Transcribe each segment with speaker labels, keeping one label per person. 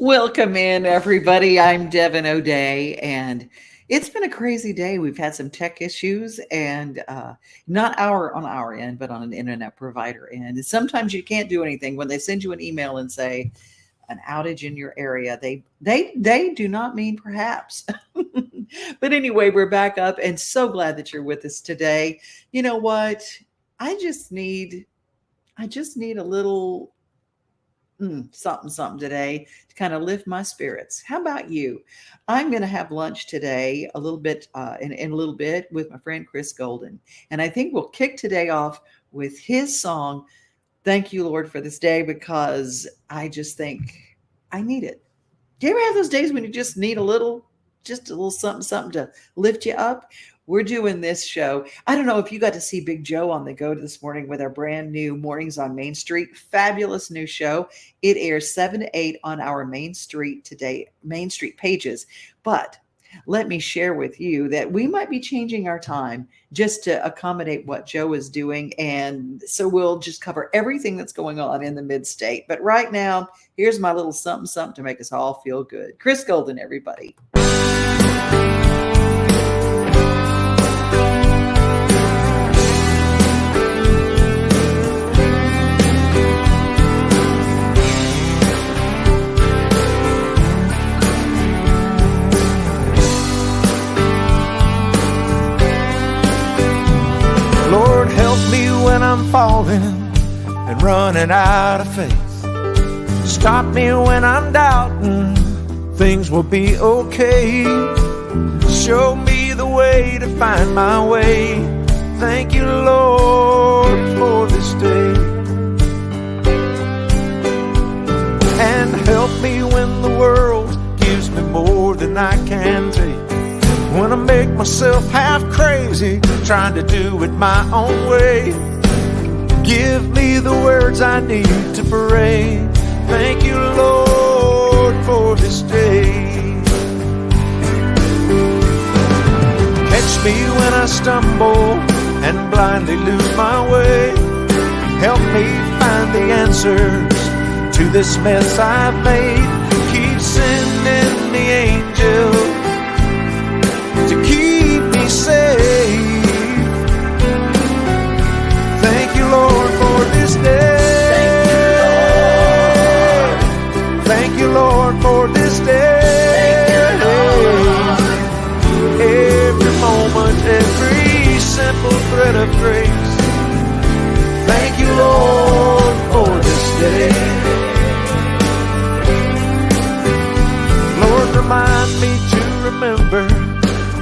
Speaker 1: Welcome in, everybody. I'm Devin O'Day, and it's been a crazy day. We've had some tech issues, and not on our end, but on an internet provider end. And sometimes you can't do anything when they send you an email and say an outage in your area. They do not mean perhaps. But anyway, we're back up, and so glad that you're with us today. You know what? I just need a little something today to kind of lift my spirits. How about you? I'm going to have lunch today a little bit in a little bit with my friend Chris Golden. And I think we'll kick today off with his song, Thank You, Lord, for This Day, because I just think I need it. Do you ever have those days when you just need just a little something to lift you up? We're doing this show. I don't know if you got to see Big Joe on the go this morning with our brand new Mornings on Main Street. Fabulous new show. It airs 7 to 8 on our Main Street pages. But let me share with you that we might be changing our time just to accommodate what Joe is doing. And so we'll just cover everything that's going on in the mid-state. But right now, here's my little something to make us all feel good. Chris Golden, everybody.
Speaker 2: Lord, help me when I'm falling and running out of faith. Stop me when I'm doubting things will be okay. Show me the way to find my way. Thank you, Lord, for this day. And help me when the world gives me more than I can take. When I make myself half crazy, trying to do it my own way. Give me the words I need to pray. Thank you, Lord, for this day. Catch me when I stumble and blindly lose my way. Help me find the answers to this mess I've made. Keep sending the angels to keep me safe. Thank you, Lord, for this day. Thank you, Lord, for this day. Every moment, every simple thread of grace. Thank you, Lord, for this day. Lord, remind me to remember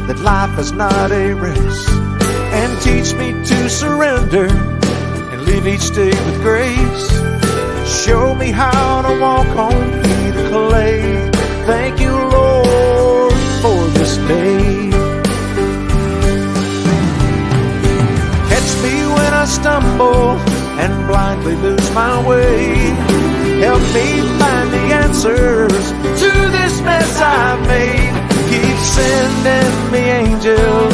Speaker 2: that life is not a race, and teach me to surrender and live each day with grace. Show me how to walk on feet of clay. Thank you, Lord, for this day. Catch me when I stumble and blindly lose my way. Help me find the answers to this mess I've made. Keep sending me angels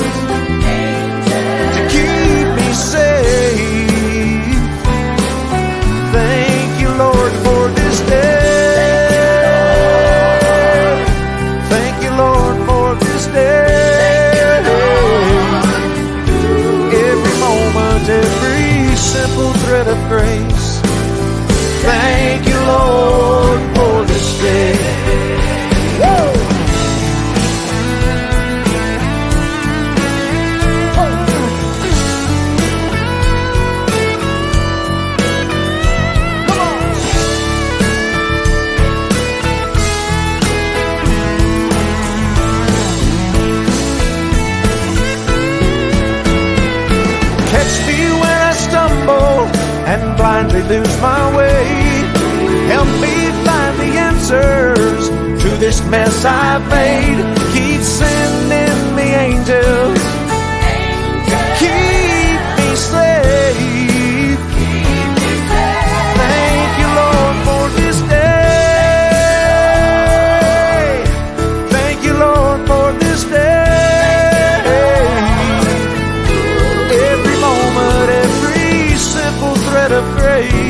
Speaker 2: to keep me safe. Thank you, Lord, for this day. Thank you, Lord, for this day. Every moment, every simple thread of grace. Thank you, Lord, for this day. Woo! And blindly lose my way. Help me find the answers to this mess I've made. Keep sending me angels to keep me safe. Thank you, Lord, for this day. Thank you, Lord, for this day. Every moment, every simple thread of grace.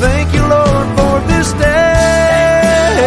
Speaker 2: Thank you, Lord, for this day.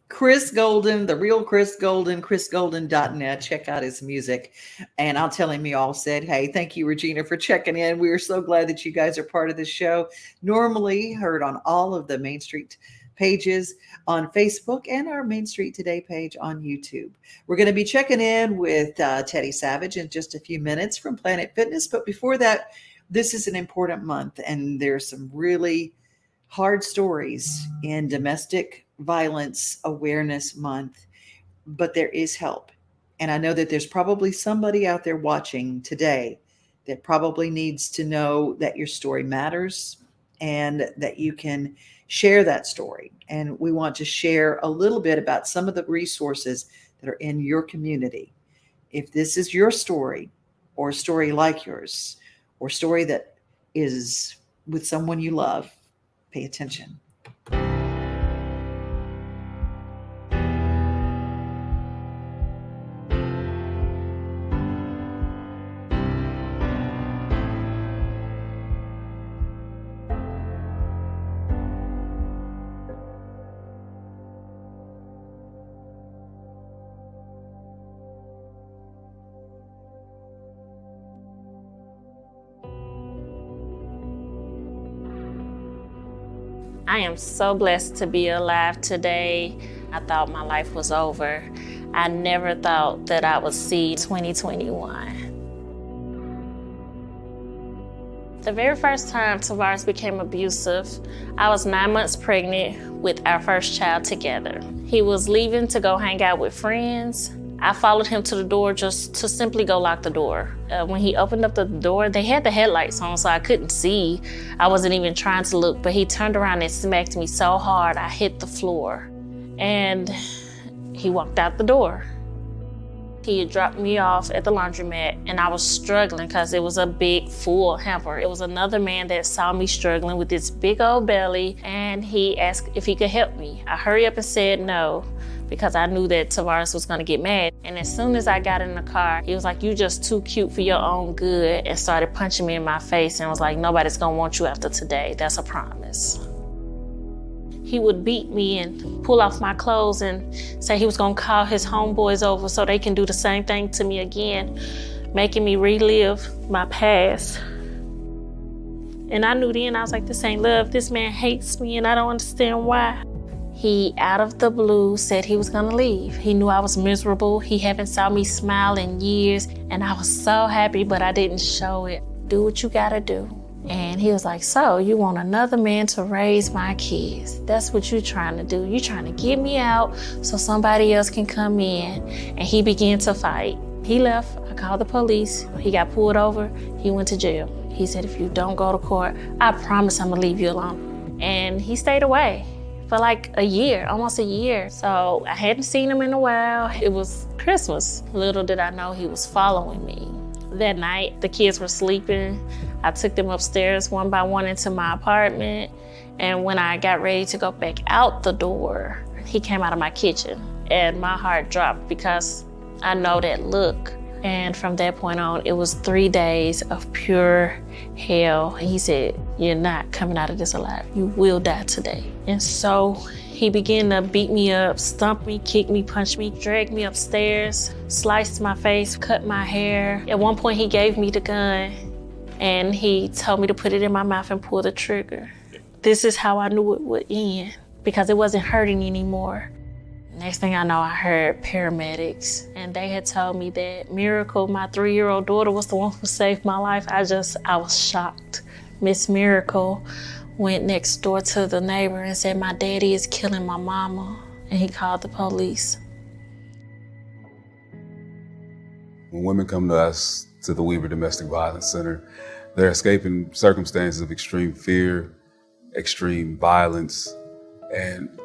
Speaker 1: Chris Golden, the real Chris Golden, chrisgolden.net. Check out his music. And I'll tell him you all said, hey, thank you, Regina, for checking in. We are so glad that you guys are part of this show. Normally heard on all of the Main Street pages on Facebook and our Main Street Today page on YouTube. We're going to be checking in with Teddy Savage in just a few minutes from Planet Fitness. But before that, this is an important month, and there's some really hard stories in Domestic Violence Awareness Month, but there is help. And I know that there's probably somebody out there watching today that probably needs to know that your story matters and that you can share that story. And we want to share a little bit about some of the resources that are in your community. If this is your story, or a story like yours, or a story that is with someone you love, pay attention.
Speaker 3: I am so blessed to be alive today. I thought my life was over. I never thought that I would see 2021. The very first time Tavares became abusive, I was 9 months pregnant with our first child together. He was leaving to go hang out with friends. I followed him to the door just to simply go lock the door. When he opened up the door, they had the headlights on, so I couldn't see. I wasn't even trying to look, but he turned around and smacked me so hard, I hit the floor. And he walked out the door. He had dropped me off at the laundromat, and I was struggling because it was a big, full hamper. It was another man that saw me struggling with this big old belly, and he asked if he could help me. I hurried up and said no, because I knew that Tavares was gonna get mad. And as soon as I got in the car, he was like, "You just too cute for your own good," and started punching me in my face and was like, "Nobody's gonna want you after today, that's a promise." He would beat me and pull off my clothes and say he was gonna call his homeboys over so they can do the same thing to me again, making me relive my past. And I knew then, I was like, this ain't love, this man hates me and I don't understand why. He, out of the blue, said he was gonna leave. He knew I was miserable. He haven't saw me smile in years, and I was so happy, but I didn't show it. Do what you gotta do. And he was like, so you want another man to raise my kids? That's what you're trying to do. You're trying to get me out so somebody else can come in. And he began to fight. He left, I called the police. He got pulled over, he went to jail. He said, if you don't go to court, I promise I'm gonna leave you alone. And he stayed away for like a year, almost a year. So I hadn't seen him in a while. It was Christmas. Little did I know he was following me. That night, the kids were sleeping. I took them upstairs one by one into my apartment. And when I got ready to go back out the door, he came out of my kitchen. And my heart dropped because I know that look. And from that point on, it was 3 days of pure hell. He said, you're not coming out of this alive. You will die today. And so he began to beat me up, stomp me, kick me, punch me, drag me upstairs, sliced my face, cut my hair. At one point, he gave me the gun and he told me to put it in my mouth and pull the trigger. This is how I knew it would end because it wasn't hurting anymore. Next thing I know, I heard paramedics, and they had told me that Miracle, my 3-year-old daughter, was the one who saved my life. I was shocked. Miss Miracle went next door to the neighbor and said, my daddy is killing my mama, and he called the police.
Speaker 4: When women come to us, to the Weaver Domestic Violence Center, they're escaping circumstances of extreme fear, extreme violence, and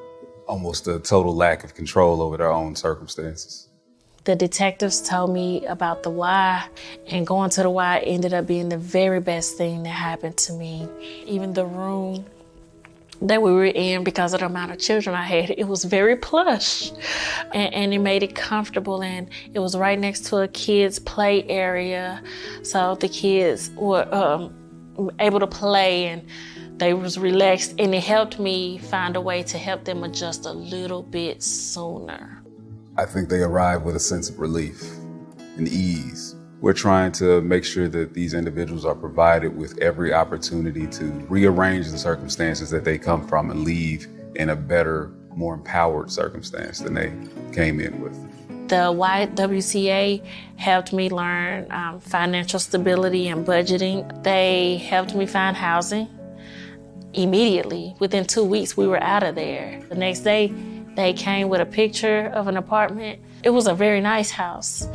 Speaker 4: almost a total lack of control over their own circumstances.
Speaker 3: The detectives told me about the Y, and going to the Y ended up being the very best thing that happened to me. Even the room that we were in, because of the amount of children I had, it was very plush, and it made it comfortable, and it was right next to a kids' play area, so the kids were able to play, and They was relaxed, and it helped me find a way to help them adjust a little bit sooner.
Speaker 4: I think they arrive with a sense of relief and ease. We're trying to make sure that these individuals are provided with every opportunity to rearrange the circumstances that they come from and leave in a better, more empowered circumstance than they came in with.
Speaker 3: The YWCA helped me learn financial stability and budgeting. They helped me find housing immediately. Within 2 weeks, we were out of there. The next day, they came with a picture of an apartment. It was a very nice house.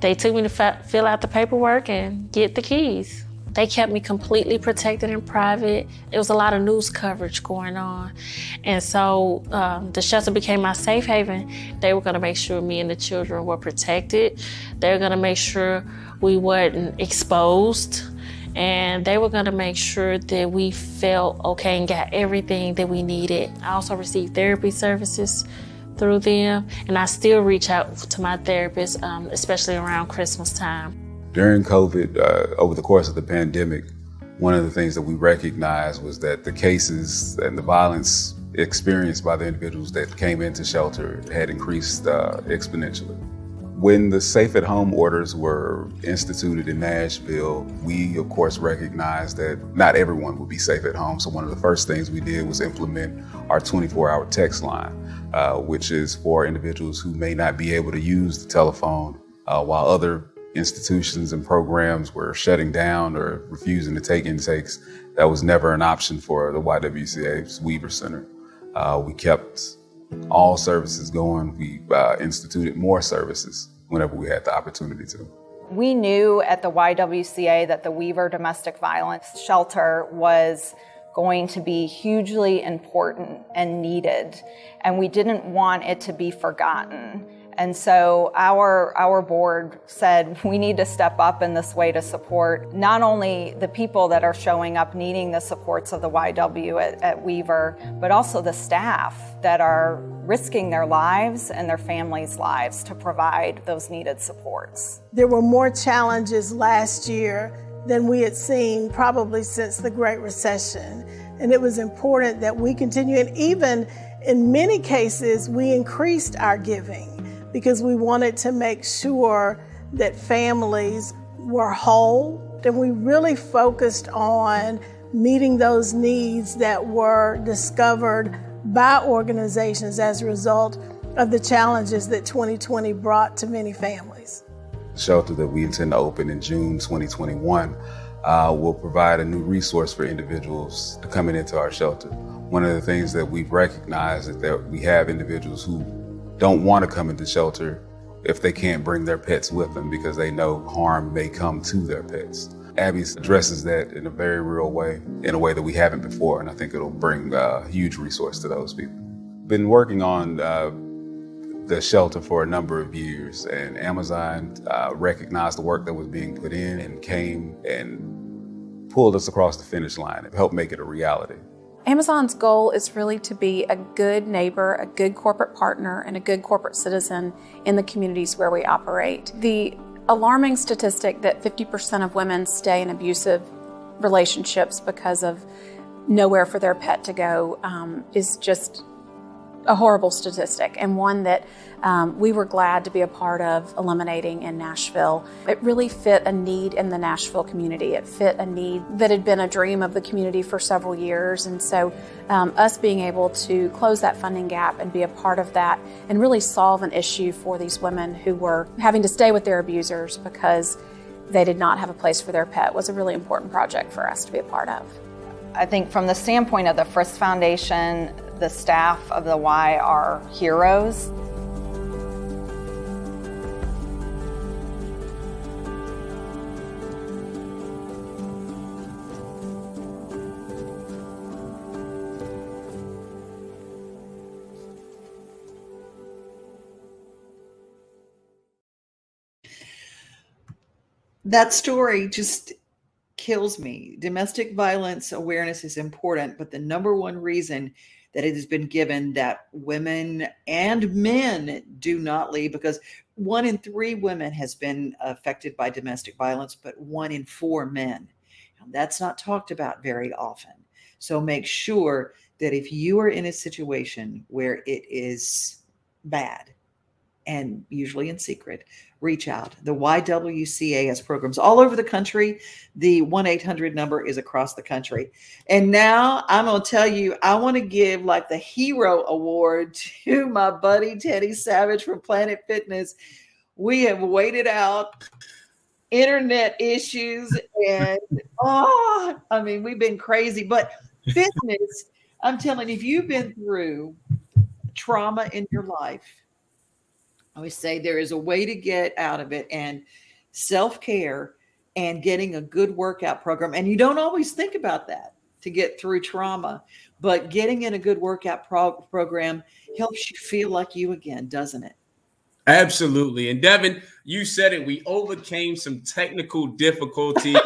Speaker 3: They took me to fill out the paperwork and get the keys. They kept me completely protected and private. There was a lot of news coverage going on. And so the shelter became my safe haven. They were gonna make sure me and the children were protected. They were gonna make sure we weren't exposed. And they were gonna make sure that we felt okay and got everything that we needed. I also received therapy services through them, and I still reach out to my therapist, especially around Christmas time.
Speaker 4: During COVID, over the course of the pandemic, one of the things that we recognized was that the cases and the violence experienced by the individuals that came into shelter had increased exponentially. When the safe at home orders were instituted in Nashville, we of course recognized that not everyone would be safe at home. So one of the first things we did was implement our 24-hour text line, which is for individuals who may not be able to use the telephone while other institutions and programs were shutting down or refusing to take intakes. That was never an option for the YWCA's Weaver Center. We kept all services going. We instituted more services whenever we had the opportunity to.
Speaker 5: We knew at the YWCA that the Weaver Domestic Violence Shelter was going to be hugely important and needed, and we didn't want it to be forgotten. And so our board said we need to step up in this way to support not only the people that are showing up needing the supports of the YW at Weaver, but also the staff that are risking their lives and their families' lives to provide those needed supports.
Speaker 6: There were more challenges last year than we had seen probably since the Great Recession. And it was important that we continue, and even in many cases, we increased our giving, because we wanted to make sure that families were whole. And we really focused on meeting those needs that were discovered by organizations as a result of the challenges that 2020 brought to many families.
Speaker 4: The shelter that we intend to open in June 2021 will provide a new resource for individuals coming into our shelter. One of the things that we've recognized is that we have individuals who don't want to come into shelter if they can't bring their pets with them because they know harm may come to their pets. Abby addresses that in a very real way, in a way that we haven't before, and I think it'll bring a huge resource to those people. Been working on the shelter for a number of years, and Amazon recognized the work that was being put in and came and pulled us across the finish line and helped make it a reality.
Speaker 7: Amazon's goal is really to be a good neighbor, a good corporate partner, and a good corporate citizen in the communities where we operate. The alarming statistic that 50% of women stay in abusive relationships because of nowhere for their pet to go is just a horrible statistic, and one that we were glad to be a part of eliminating in Nashville. It really fit a need in the Nashville community. It fit a need that had been a dream of the community for several years, and so us being able to close that funding gap and be a part of that and really solve an issue for these women who were having to stay with their abusers because they did not have a place for their pet was a really important project for us to be a part of.
Speaker 5: I think from the standpoint of the Frist Foundation, the staff of the Y are heroes.
Speaker 1: That story just kills me. Domestic violence awareness is important, but the number one reason that it has been given that women and men do not leave, because 1 in 3 women has been affected by domestic violence, but 1 in 4 men. That's not talked about very often. So make sure that if you are in a situation where it is bad, and usually in secret, reach out. The YWCA has programs all over the country. The 1-800 number is across the country. And now I'm going to tell you, I want to give like the hero award to my buddy Teddy Savage from Planet Fitness. We have waited out internet issues and we've been crazy, but fitness, I'm telling you, if you've been through trauma in your life, I always say there is a way to get out of it, and self-care and getting a good workout program. And you don't always think about that to get through trauma, but getting in a good workout program helps you feel like you again, doesn't it?
Speaker 8: Absolutely. And Devin, you said it. We overcame some technical difficulties.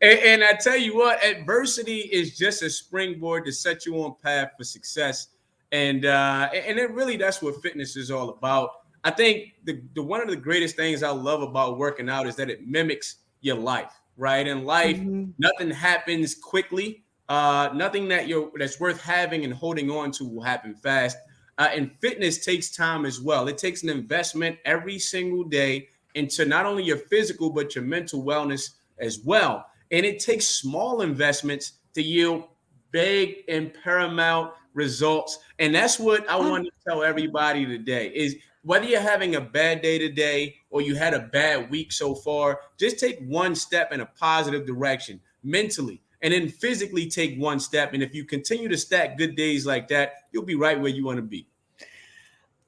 Speaker 8: and I tell you what, adversity is just a springboard to set you on path for success. And it really, that's what fitness is all about. I think the one of the greatest things I love about working out is that it mimics your life, right? In life, nothing happens quickly. Nothing that's worth having and holding on to will happen fast. And fitness takes time as well. It takes an investment every single day into not only your physical, but your mental wellness as well. And it takes small investments to yield big and paramount results. And that's what I want to tell everybody today is whether you're having a bad day today or you had a bad week so far, just take one step in a positive direction mentally, and then physically take one step. And if you continue to stack good days like that, you'll be right where you want to be.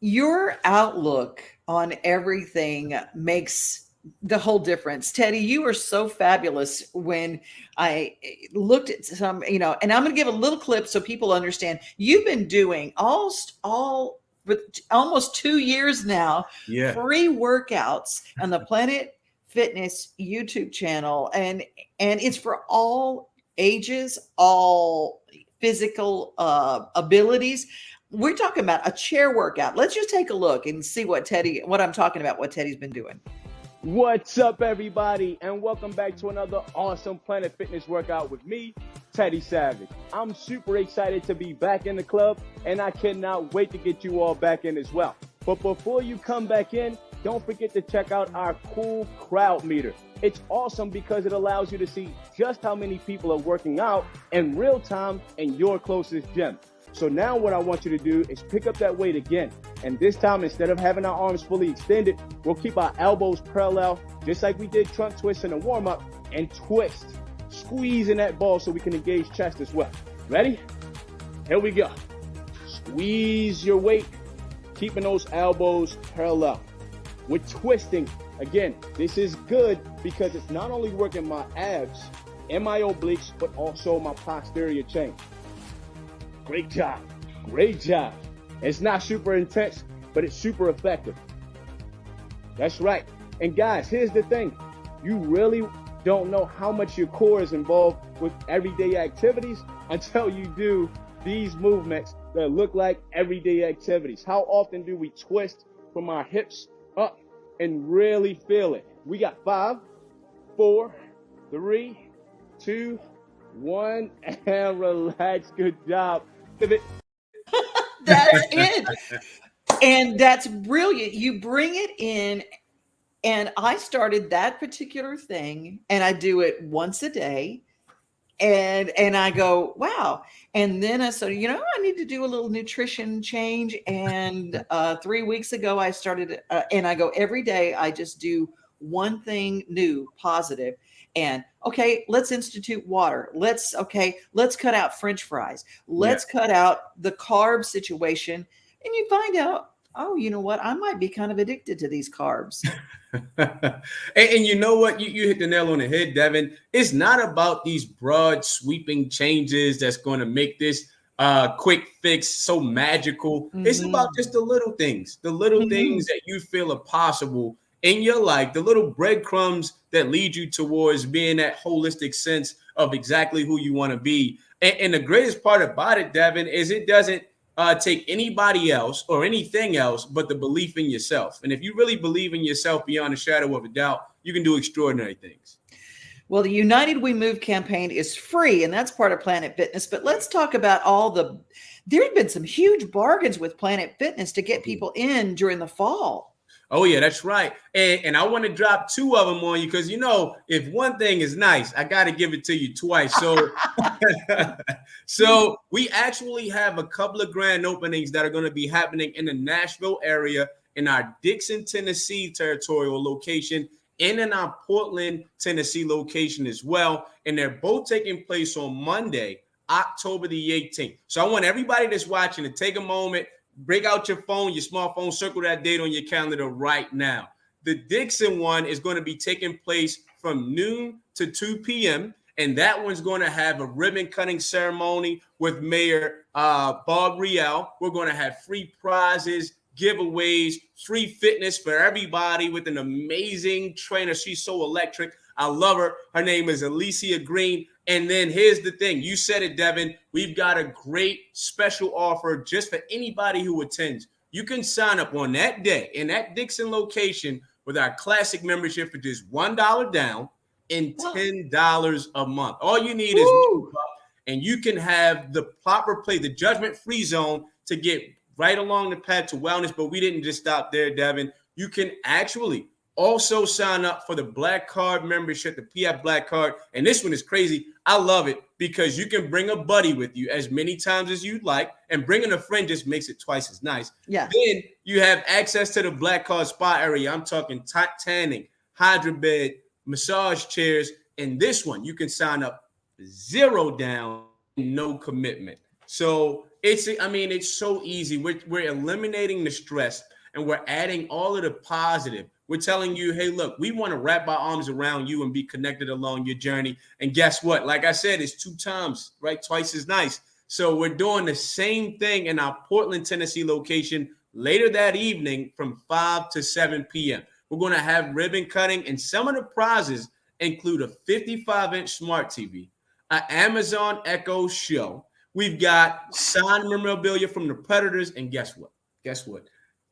Speaker 1: Your outlook on everything makes the whole difference. Teddy, you were so fabulous when I looked at some, and I'm going to give a little clip so people understand. You've been doing almost 2 years now, free workouts on the Planet Fitness YouTube channel. And it's for all ages, all physical abilities. We're talking about a chair workout. Let's just take a look and see what I'm talking about, what Teddy's been doing.
Speaker 9: What's up, everybody, and welcome back to another awesome Planet Fitness workout with me, Teddy Savage. I'm super excited to be back in the club, and I cannot wait to get you all back in as well. But before you come back in, don't forget to check out our cool crowd meter. It's awesome because it allows you to see just how many people are working out in real time in your closest gym. So now what I want you to do is pick up that weight again. And this time, instead of having our arms fully extended, we'll keep our elbows parallel, just like we did trunk twists in the warm-up, and twist, squeezing that ball so we can engage chest as well. Ready? Here we go. Squeeze your weight, keeping those elbows parallel. We're twisting. Again, this is good because it's not only working my abs and my obliques, but also my posterior chain. Great job. Great job. It's not super intense, but it's super effective. That's right. And guys, here's the thing. You really don't know how much your core is involved with everyday activities until you do these movements that look like everyday activities. How often do we twist from our hips up and really feel it? We got 5, 4, 3, 2, 1, and relax. Good job.
Speaker 1: That's it. And that's brilliant. You bring it in, and I started that particular thing, and I do it once a day, and I go, wow. And then I said, I need to do a little nutrition change. And 3 weeks ago, I started, and I go every day. I just do one thing new, positive. And okay, let's institute water. Let's cut out French fries. Let's cut out the carb situation. And you find out, oh, you know what? I might be kind of addicted to these carbs.
Speaker 8: and you know what? You hit the nail on the head, Devin. It's not about these broad sweeping changes that's going to make this quick fix so magical. Mm-hmm. It's about just the little things, things that you feel are possible in your life, the little breadcrumbs that lead you towards being that holistic sense of exactly who you want to be. And the greatest part about it, Devin, is it doesn't take anybody else or anything else but the belief in yourself. And if you really believe in yourself beyond a shadow of a doubt, you can do extraordinary things.
Speaker 1: Well, the United We Move campaign is free, and that's part of Planet Fitness. But let's talk about there's been some huge bargains with Planet Fitness to get people in during the fall.
Speaker 8: Oh, yeah, that's right. And I want to drop two of them on you because, if one thing is nice, I got to give it to you twice. So, so we actually have a couple of grand openings that are going to be happening in the Nashville area, in our Dickson, Tennessee territorial location, and in our Portland, Tennessee location as well. And they're both taking place on Monday, October the 18th. So I want everybody that's watching to take a moment, break out your phone, your smartphone, circle that date on your calendar right now. The Dickson one is going to be taking place from noon to 2 p.m. And that one's going to have a ribbon cutting ceremony with Mayor Bob Riel. We're going to have free prizes, giveaways, free fitness for everybody with an amazing trainer. She's so electric. I love her. Her name is Alicia Green. And then here's the thing. You said it, Devin. We've got a great special offer just for anybody who attends. You can sign up on that day in that Dickson location with our classic membership for just $1 down and $10 a month. All you need is $1, and you can have the proper play, the judgment-free zone to get right along the path to wellness. But we didn't just stop there, Devin. You can actually also sign up for the Black Card membership, the PF Black Card. And this one is crazy. I love it because you can bring a buddy with you as many times as you'd like, and bringing a friend just makes it twice as nice.
Speaker 1: Yeah.
Speaker 8: Then you have access to the Black Card spa area. I'm talking tanning, hydro bed, massage chairs. And this one, you can sign up $0 down, no commitment. So it's so easy. We're eliminating the stress, and we're adding all of the positive. We're telling you, hey, look, we want to wrap our arms around you and be connected along your journey. And guess what? Like I said, it's 2 times, right? Twice as nice. So we're doing the same thing in our Portland, Tennessee location later that evening from 5 to 7 p.m. We're going to have ribbon cutting, and some of the prizes include a 55-inch smart TV, an Amazon Echo Show. We've got signed memorabilia from the Predators. And guess what?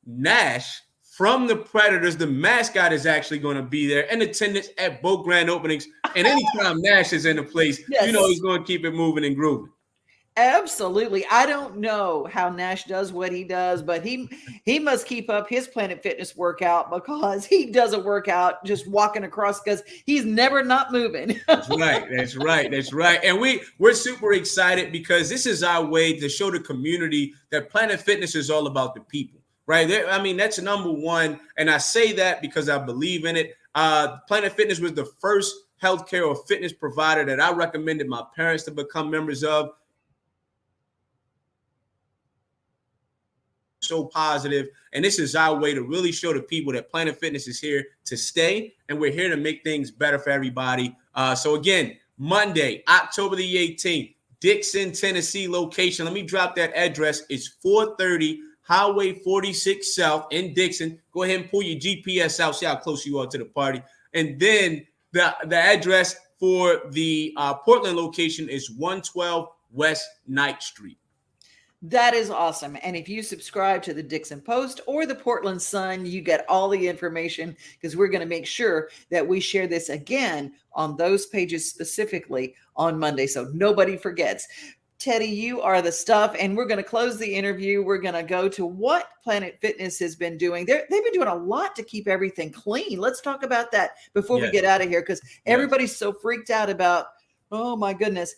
Speaker 8: Nash from the Predators, the mascot, is actually going to be there in attendance at both grand openings. And anytime Nash is in the place,
Speaker 1: yes,
Speaker 8: he's going to keep it moving and grooving.
Speaker 1: Absolutely. I don't know how Nash does what he does, but he must keep up his Planet Fitness workout, because he doesn't work out just walking across, because he's never not moving.
Speaker 8: That's right. And we're super excited because this is our way to show the community that Planet Fitness is all about the people, right? That's number one. And I say that because I believe in it. Planet Fitness was the first healthcare or fitness provider that I recommended my parents to become members of. So positive, and this is our way to really show the people that Planet Fitness is here to stay, and we're here to make things better for everybody. So again, Monday, October the 18th, Dickson, Tennessee location. Let me drop that address. It's 430 Highway 46 South in Dickson. Go ahead and pull your GPS out, see how close you are to the party. And then the address for the Portland location is 112 West Knight Street.
Speaker 1: That is awesome. And if you subscribe to the Dickson Post or the Portland Sun, you get all the information, because we're going to make sure that we share this again on those pages specifically on Monday, so nobody forgets. Teddy, you are the stuff. And we're going to close the interview. We're going to go to what Planet Fitness has been doing. They've been doing a lot to keep everything clean. Let's talk about that before we get out of here, because everybody's so freaked out about, oh my goodness.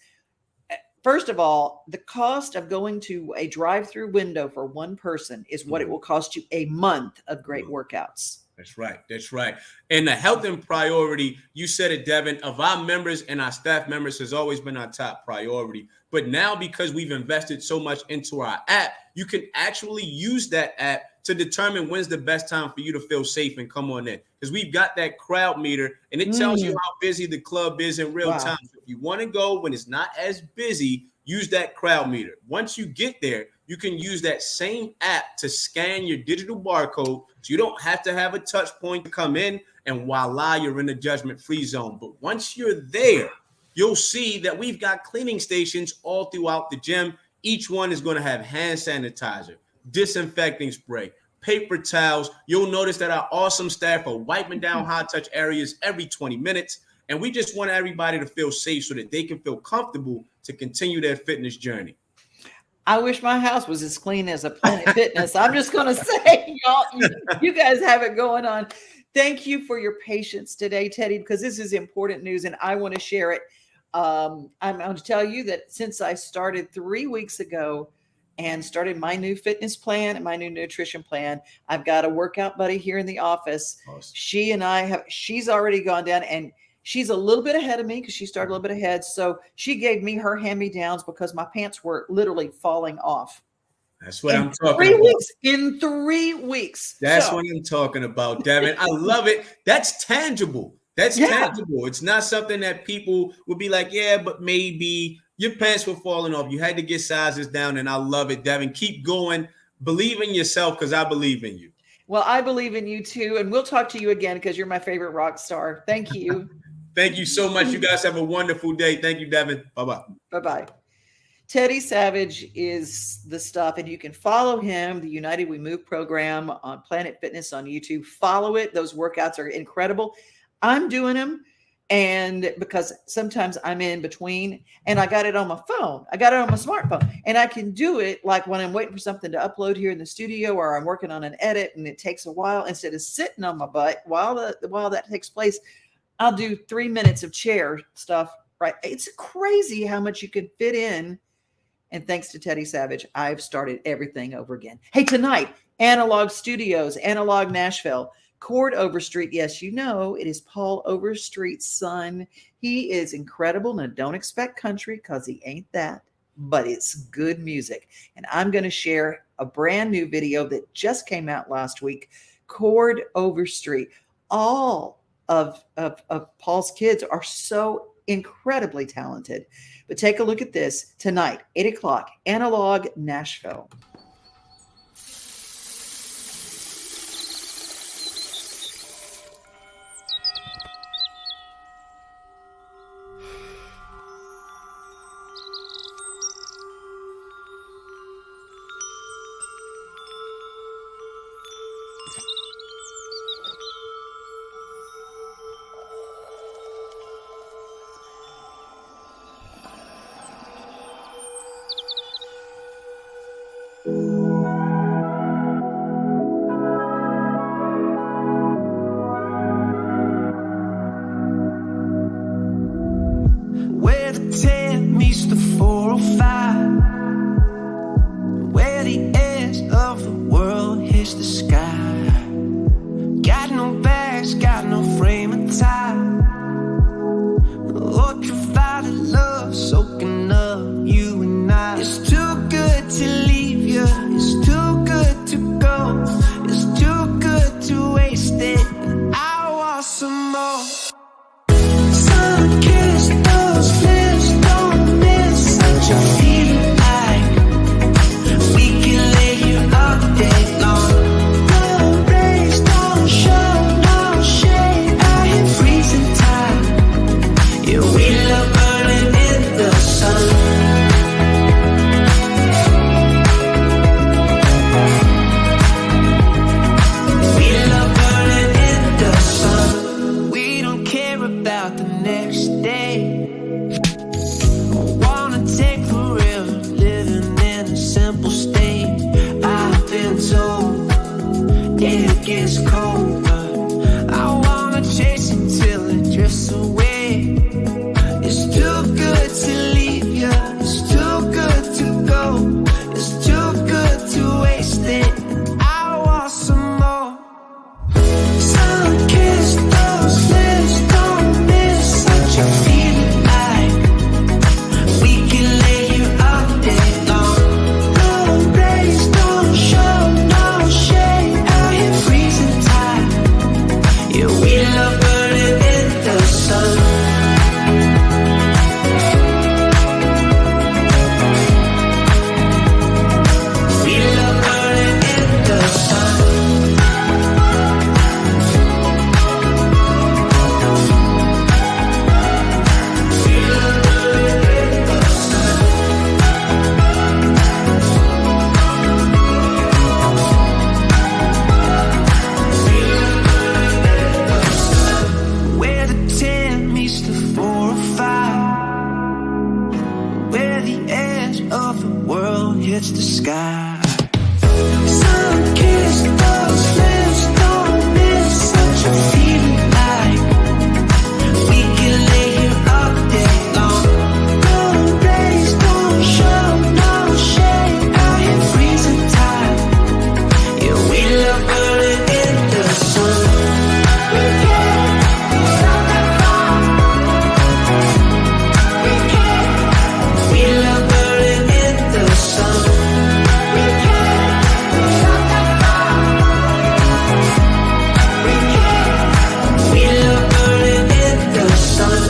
Speaker 1: First of all, the cost of going to a drive-through window for one person is what it will cost you a month of great workouts.
Speaker 8: That's right. And the health and priority, you said it, Devin, of our members and our staff members has always been our top priority. But now, because we've invested so much into our app, you can actually use that app to determine when's the best time for you to feel safe and come on in. Because we've got that crowd meter, and it tells you how busy the club is in real time. So if you want to go when it's not as busy, use that crowd meter. Once you get there, you can use that same app to scan your digital barcode, so you don't have to have a touch point to come in, and voila, you're in the judgment-free zone. But once you're there, you'll see that we've got cleaning stations all throughout the gym. Each one is going to have hand sanitizer, disinfecting spray, paper towels. You'll notice that our awesome staff are wiping down high touch areas every 20 minutes. And we just want everybody to feel safe so that they can feel comfortable to continue their fitness journey.
Speaker 1: I wish my house was as clean as a Planet Fitness. I'm just going to say, y'all, you guys have it going on. Thank you for your patience today, Teddy, because this is important news and I want to share it. I'm going to tell you that since I started 3 weeks ago and started my new fitness plan and my new nutrition plan, I've got a workout buddy here in the office. Awesome. She's already gone down, and she's a little bit ahead of me because she started a little bit ahead. So she gave me her hand-me-downs because my pants were literally falling off.
Speaker 8: That's what I'm talking about.
Speaker 1: In 3 weeks.
Speaker 8: That's what I'm talking about, Devin. I love it. That's tangible. That's tangible. It's not something that people would be like, yeah, but maybe your pants were falling off. You had to get sizes down, and I love it, Devin. Keep going. Believe in yourself because I believe in you.
Speaker 1: Well, I believe in you too, and we'll talk to you again because you're my favorite rock star. Thank you.
Speaker 8: Thank you so much. You guys have a wonderful day. Thank you, Devin. Bye-bye.
Speaker 1: Bye-bye. Teddy Savage is the stuff, and you can follow him, the United We Move program on Planet Fitness on YouTube. Follow it. Those workouts are incredible. I'm doing them, and because sometimes I'm in between, and I got it on my phone. I got it on my smartphone, and I can do it like when I'm waiting for something to upload here in the studio, or I'm working on an edit and it takes a while. Instead of sitting on my butt while that takes place, I'll do 3 minutes of chair stuff. Right? It's crazy how much you can fit in. And thanks to Teddy Savage, I've started everything over again. Hey, tonight, Analog Studios, Analog Nashville, Chord Overstreet. Yes, you know, it is Paul Overstreet's son. He is incredible. Now, don't expect country because he ain't that, but it's good music. And I'm going to share a brand new video that just came out last week, Chord Overstreet. All of Paul's kids are so incredibly talented. But take a look at this tonight, 8 o'clock, Analog Nashville.
Speaker 2: Where the 10 meets the 405, where the edge of the world hits the sky. Got no bags, got no frame of time. Ultraviolet love soaking up you and I. It's too good to leave you, it's too good to go, it's too good to waste it. I want some more. Sun-kissed, those lips don't miss such a feeling.
Speaker 10: hits the sky. Sun-kissed, those lips don't miss such a feeling like we can lay here all day long. No rays, don't show, no shade. Out here freezing time. Yeah, we love burning in the sun. We can't stop that fire. We can't. We love burning in the sun. We can't stop that fire. We can't. We love burning in the sun.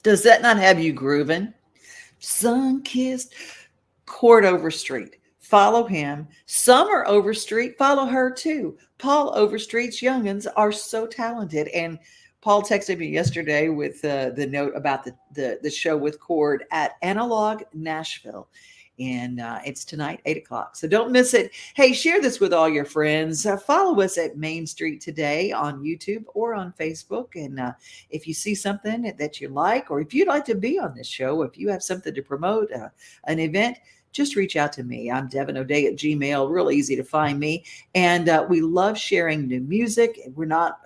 Speaker 1: Does that not have you grooving? Sun-kissed, Chord Overstreet. Follow him. Summer Overstreet, follow her too. Paul Overstreet's youngins are so talented. And Paul texted me yesterday with the note about the show with Chord at Analog Nashville. And it's tonight, 8 o'clock. So don't miss it. Hey, share this with all your friends. Follow us at Main Street Today on YouTube or on Facebook. And if you see something that you like, or if you'd like to be on this show, if you have something to promote, an event, just reach out to me. I'm devinoday@gmail. Real easy to find me. And we love sharing new music. We're not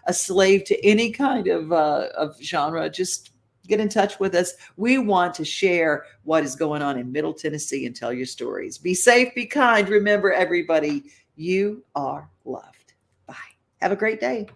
Speaker 1: a slave to any kind of genre. Just get in touch with us. We want to share what is going on in Middle Tennessee and tell your stories. Be safe, be kind. Remember, everybody, you are loved. Bye. Have a great day.